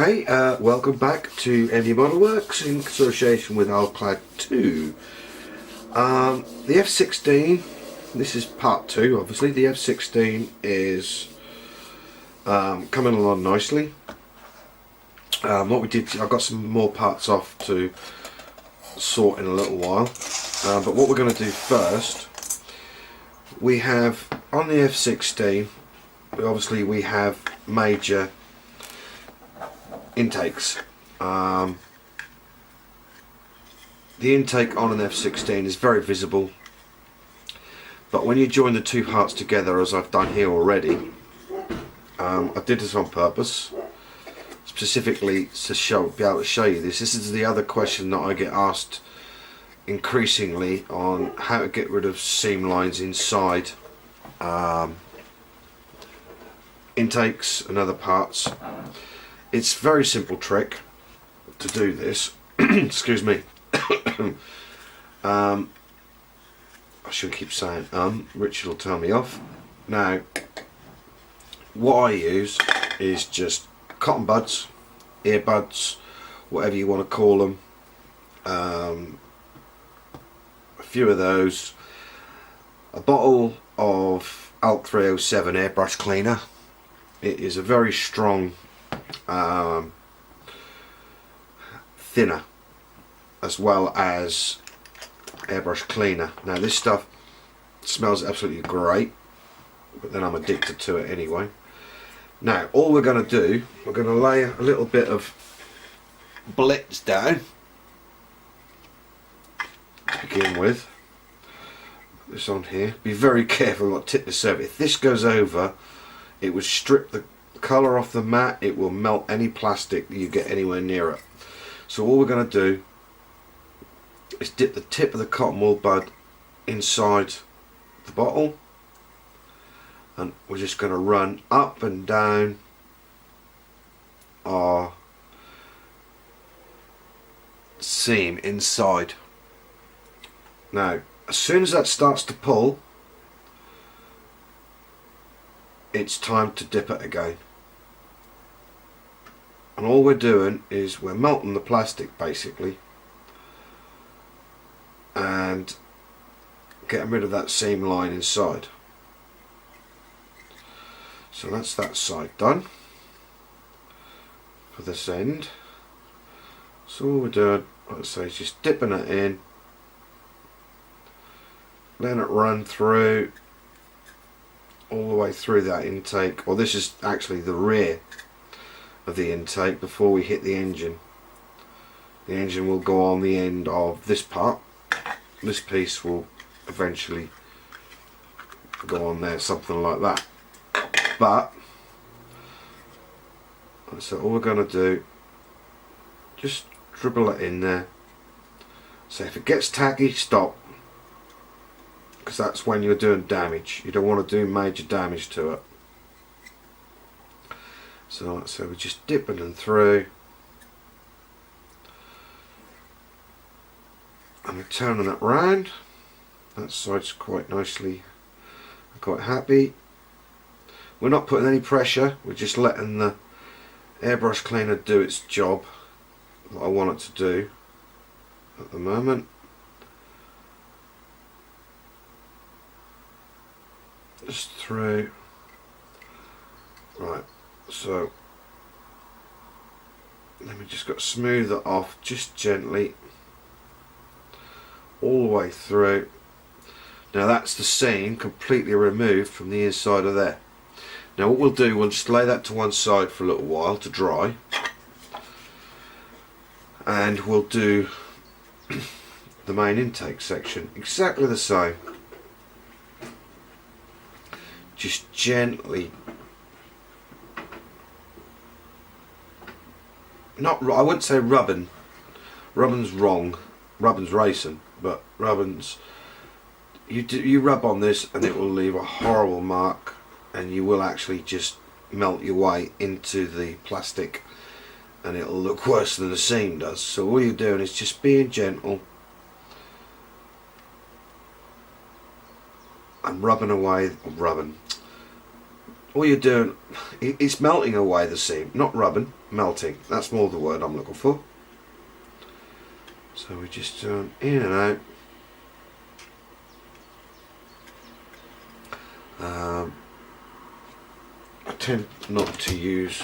Okay, welcome back to MD Model Works in association with Alclad 2. The F-16, this is part 2 obviously. The F-16 is coming along nicely. What we did, I've got some more parts off to sort in a little while, but what we're going to do first, we have on the F-16, obviously we have major intakes. The intake on an F-16 is very visible, but when you join the two parts together, as I've done here already, I did this on purpose, specifically to be able to show you this. This is the other question that I get asked increasingly on how to get rid of seam lines inside intakes and other parts. It's a very simple trick to do this. Excuse me. I should keep saying Richard will tell me off. Now, what I use is just cotton buds, earbuds, whatever you want to call them. A few of those. A bottle of ALK 307 airbrush cleaner. It is a very strong thinner as well as airbrush cleaner. Now this stuff smells absolutely great, but then I'm addicted to it anyway. Now all we're going to do, we're going to lay a little bit of blitz down to begin with. Put this on here. Be very careful not to tip this over. If this goes over, it would strip the colour off the mat. It will melt any plastic that you get anywhere near it. So all we're going to do is dip the tip of the cotton wool bud inside the bottle, and we're just going to run up and down our seam inside. Now as soon as that starts to pull, it's time to dip it again. And all we're doing is we're melting the plastic basically and getting rid of that seam line inside. So that's that side done for this end. So all we're doing, like I say, is just dipping it in, letting it run through all the way through that intake. Or this is actually the rear of the intake before we hit the engine. The engine will go on the end of this part. This piece will eventually go on there, something like that. But so all we're going to do, just dribble it in there. So if it gets tacky, stop, because that's when you're doing damage. You don't want to do major damage to it. So like so, we're just dipping them through, and we're turning it round. That side's quite nicely. I'm quite happy. We're not putting any pressure. We're just letting the airbrush cleaner do its job that I want it to do at the moment. Just through. Right. So then we just got to smooth it off just gently all the way through. Now that's the seam completely removed from the inside of there. Now what we'll do, we'll just lay that to one side for a little while to dry, and we'll do the main intake section exactly the same. Just gently, not, I wouldn't say rubbing. Rubbing's wrong. Rubbing's racing, but rubbing's, you rub on this and it will leave a horrible mark, and you will actually just melt your way into the plastic, and it'll look worse than the seam does. So all you're doing is just being gentle and rubbing away, all you're doing, it's melting away the seam, not rubbing, melting. That's more the word I'm looking for. So we're just doing in and out. I tend not to use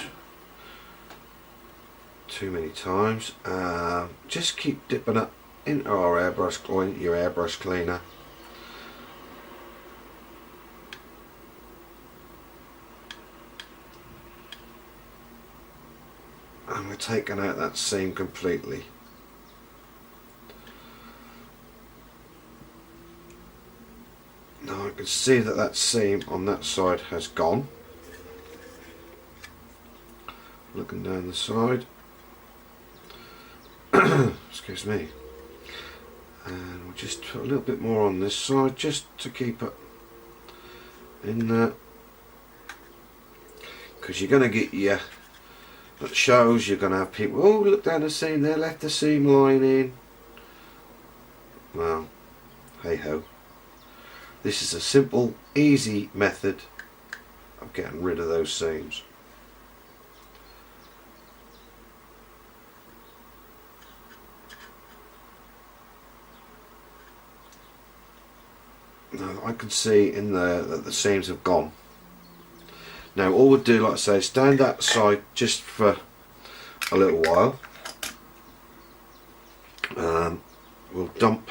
too many times. Just keep dipping it into our airbrush, or into your airbrush cleaner. And we're taking out that seam completely. Now I can see that that seam on that side has gone. Looking down the side. Excuse me. And we'll just put a little bit more on this side just to keep it in there. Because you're going to get your at shows, you're going to have people, oh look down the seam, they left the seam line in. Well, hey ho. This is a simple, easy method of getting rid of those seams. Now I can see in there that the seams have gone. Now all we'll do, like I say, is stand that side just for a little while. We'll dump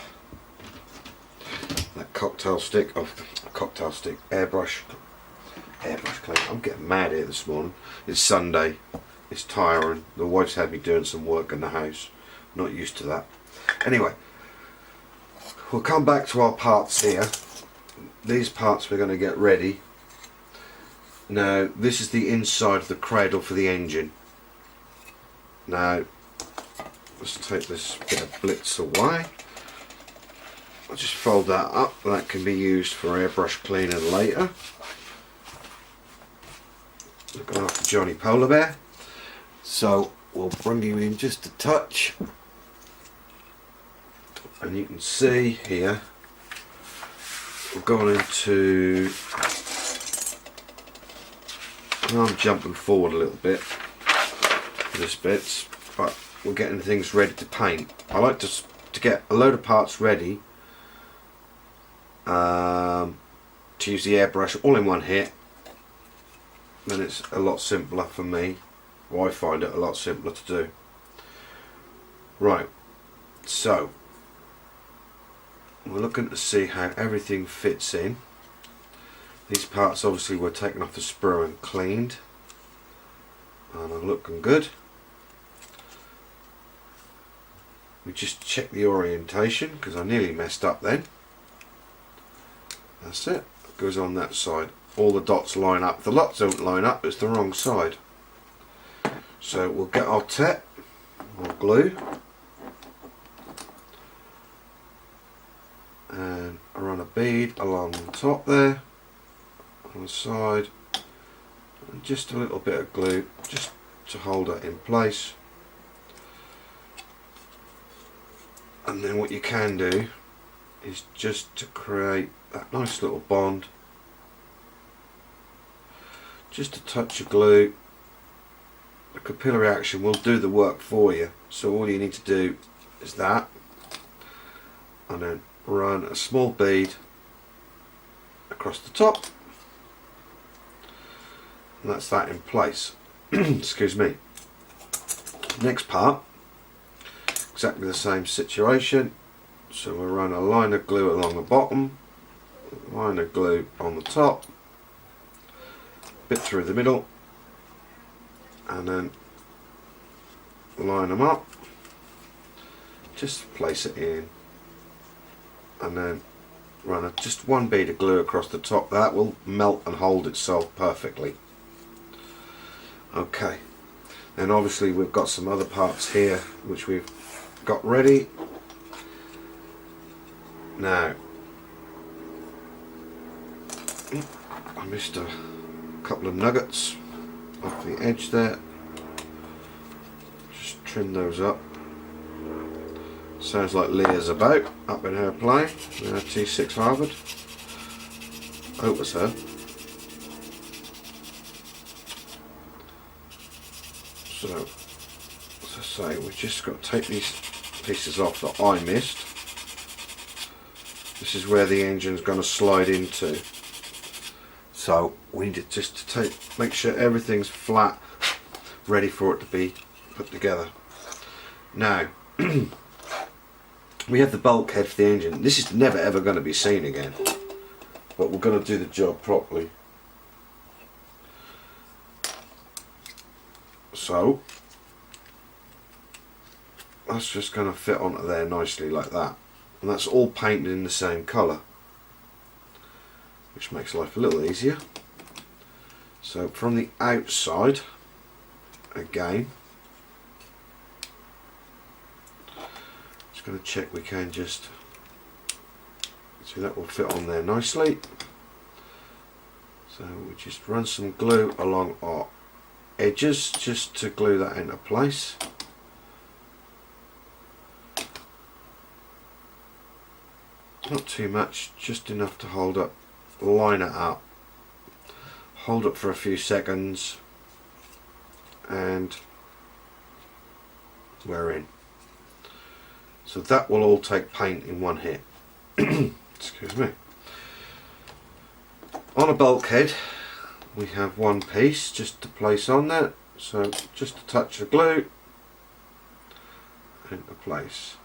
that airbrush cleaner. I'm getting mad here this morning. It's Sunday, it's tiring. The wife's had me doing some work in the house. Not used to that. Anyway, we'll come back to our parts here. These parts we're going to get ready. Now this is the inside of the cradle for the engine. Now let's take this bit of blitz away. I'll just fold that up. That can be used for airbrush cleaning later. Looking after Johnny Polar Bear. So we'll bring you in just a touch. And you can see here we've gone into, I'm jumping forward a little bit for this bits, but we're getting things ready to paint. I like to get a load of parts ready to use the airbrush all in one hit. Then it's a lot simpler for me, or I find it a lot simpler to do. Right, so we're looking to see how everything fits in. These parts obviously were taken off the sprue and cleaned and are looking good. We just check the orientation because I nearly messed up then. That's it. It goes on that side. All the dots line up. If the dots don't line up, it's the wrong side. So we'll get our tape, our glue, and I run a bead along the top there, on the side, and just a little bit of glue just to hold it in place. And then what you can do is just to create that nice little bond, just a touch of glue. The capillary action will do the work for you, so all you need to do is that, and then run a small bead across the top, and that's that in place. Excuse me. Next part, exactly the same situation. So we'll run a line of glue along the bottom, line of glue on the top, bit through the middle, and then line them up, just place it in, and then run just one bead of glue across the top. That will melt and hold itself perfectly. Okay, then obviously we've got some other parts here which we've got ready. Now I missed a couple of nuggets off the edge there. Just trim those up. Sounds like Leah's about up in her plane. T6 Harvard. Hope it's her. So, as I say, we've just got to take these pieces off that I missed. This is where the engine's going to slide into. So we need just to make sure everything's flat, ready for it to be put together. Now, we have the bulkhead for the engine. This is never ever going to be seen again, but we're going to do the job properly. So that's just going to fit onto there nicely like that, and that's all painted in the same colour, which makes life a little easier. So from the outside, again, just going to check we can just see that will fit on there nicely. So we just run some glue along our edges just to glue that into place. Not too much, just enough to hold up, line it up, hold it for a few seconds, and we're in. So that will all take paint in one hit. Excuse me. On a bulkhead we have one piece just to place on there, so just a touch of glue into place.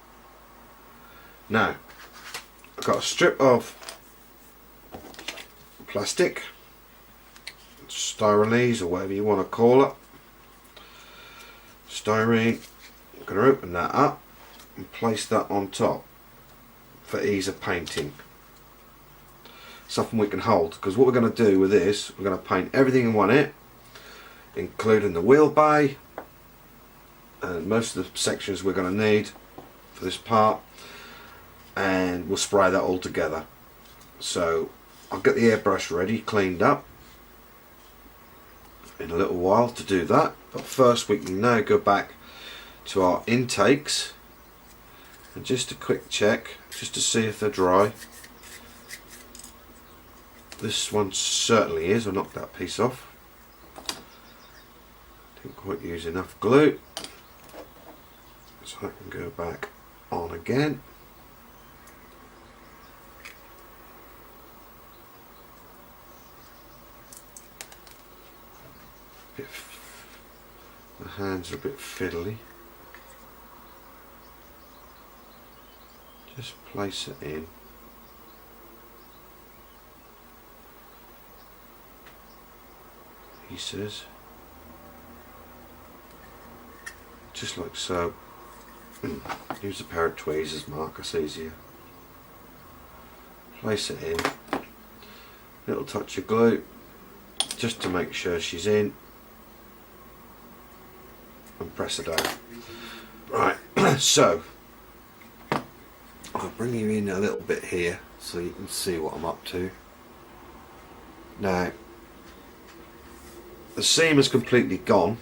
Now I've got a strip of plastic, styrene or whatever you want to call it, styrene. I'm going to open that up and place that on top for ease of painting. Something we can hold, because what we're going to do with this, we're going to paint everything in one hit, including the wheel bay and most of the sections we're going to need for this part, and we'll spray that all together. So I'll get the airbrush ready, cleaned up in a little while to do that, but first we can now go back to our intakes and just a quick check just to see if they're dry. This one certainly is. I knocked that piece off. Didn't quite use enough glue, so I can go back on again. My hands are a bit fiddly. Just place it in. Pieces, just like so. Use a pair of tweezers, Mark, it's easier. Place it in, little touch of glue just to make sure she's in, and press her down. Right, so I'll bring you in a little bit here so you can see what I'm up to. Now the seam is completely gone.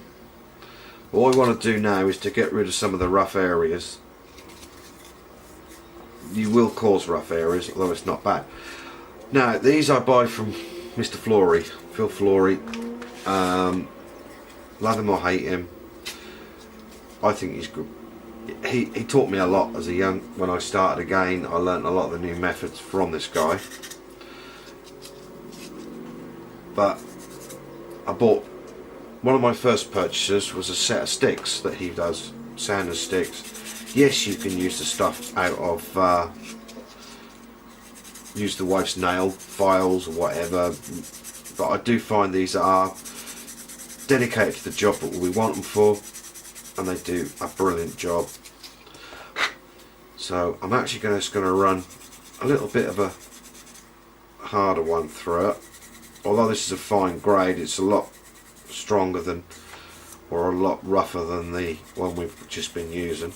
What I want to do now is to get rid of some of the rough areas. You will cause rough areas, although it's not bad. Now these I buy from Mr. Flory, Phil Flory. Love him or hate him, I think he's good. He taught me a lot as a young, when I started again, I learnt a lot of the new methods from this guy. But I bought, one of my first purchases was a set of sticks that he does, sanding sticks. Yes, you can use the stuff out of, use the wife's nail files or whatever, but I do find these are dedicated to the job that we want them for, and they do a brilliant job. So I'm actually just going to run a little bit of a harder one through it. Although this is a fine grade, it's a lot stronger than, or a lot rougher than the one we've just been using.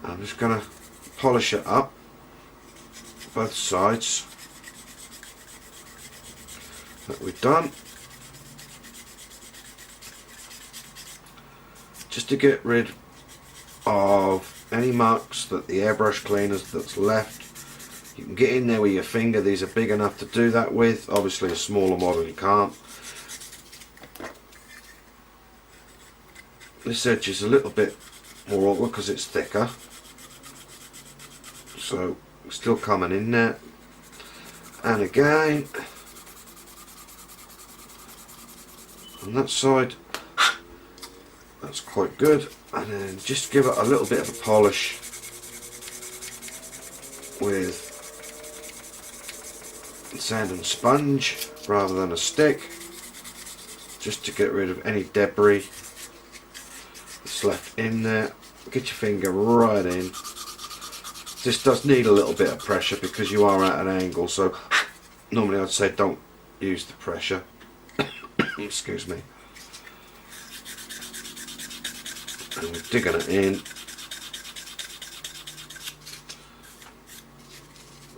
I'm just going to polish it up both sides that we've done, just to get rid of any marks that the airbrush cleaners that's left. You can get in there with your finger. These are big enough to do that with. Obviously a smaller model you can't. This edge is a little bit more awkward because it's thicker, so still coming in there. And again on that side, that's quite good. And then just give it a little bit of a polish with sand and sponge rather than a stick, just to get rid of any debris that's left in there. Get your finger right in. This does need a little bit of pressure because you are at an angle, so normally I'd say don't use the pressure. Excuse me. And we're digging it in.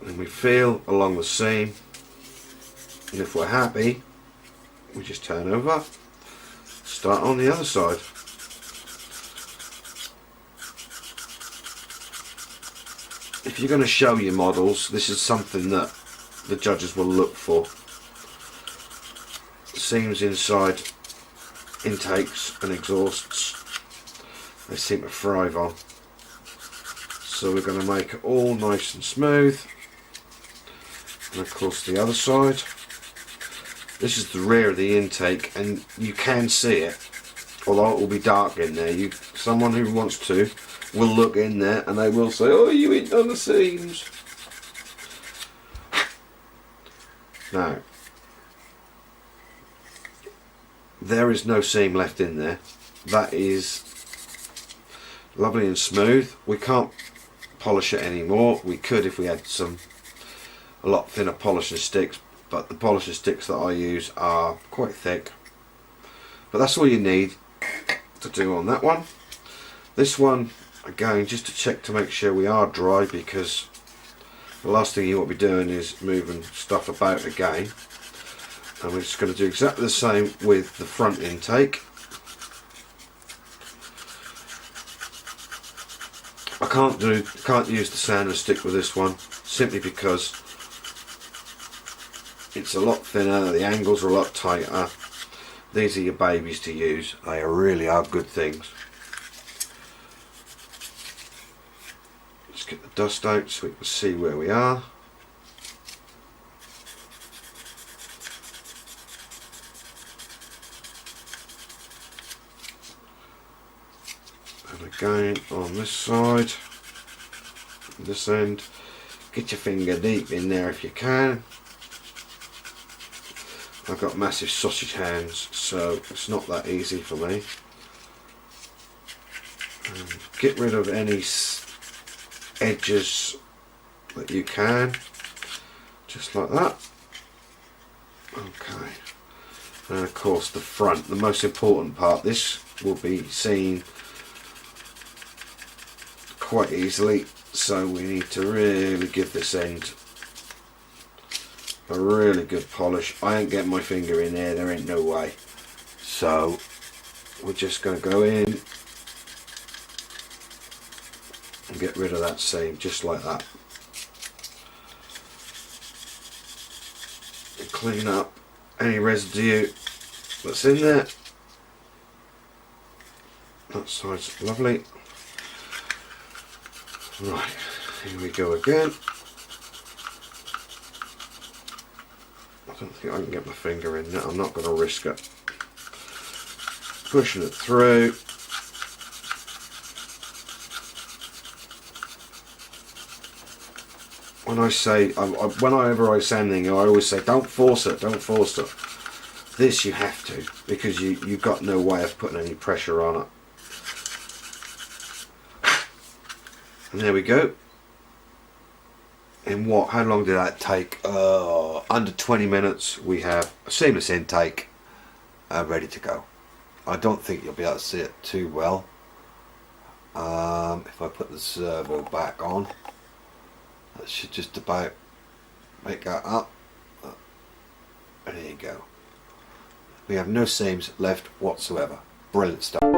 And we feel along the seam. And if we're happy, we just turn over, start on the other side. If you're going to show your models, this is something that the judges will look for. Seams inside intakes and exhausts, they seem to thrive on. So we're going to make it all nice and smooth. And of course the other side. This is the rear of the intake, and you can see it, although it will be dark in there. Someone who wants to will look in there and they will say, oh, you ain't done the seams. Now, there is no seam left in there. That is lovely and smooth. We can't polish it anymore. We could if we had a lot thinner polishing sticks, but the polishing sticks that I use are quite thick. But that's all you need to do on that one. This one, again, just to check to make sure we are dry, because the last thing you want to be doing is moving stuff about again. And we're just going to do exactly the same with the front intake. I can't use the sander stick with this one, simply because it's a lot thinner, the angles are a lot tighter. These are your babies to use. They really are good things. Let's get the dust out so we can see where we are. And again on this side, this end, get your finger deep in there if you can. I've got massive sausage hands, so it's not that easy for me. And get rid of any edges that you can, just like that. Okay. And of course the front, the most important part. This will be seen quite easily, so we need to really give this end a really good polish. I ain't getting my finger in there ain't no way. So we're just going to go in and get rid of that seam, just like that. And clean up any residue that's in there. That side's lovely. Right, here we go again. I don't think I can get my finger in there. I'm not going to risk it. Pushing it through. When I say, whenever I sand anything, I always say, don't force it, don't force it. This you have to, because you've got no way of putting any pressure on it. And there we go. In what? How long did that take? Under 20 minutes we have a seamless intake ready to go. I don't think you'll be able to see it too well. If I put the servo back on, that should just about make that up. And there you go. We have no seams left whatsoever. Brilliant stuff.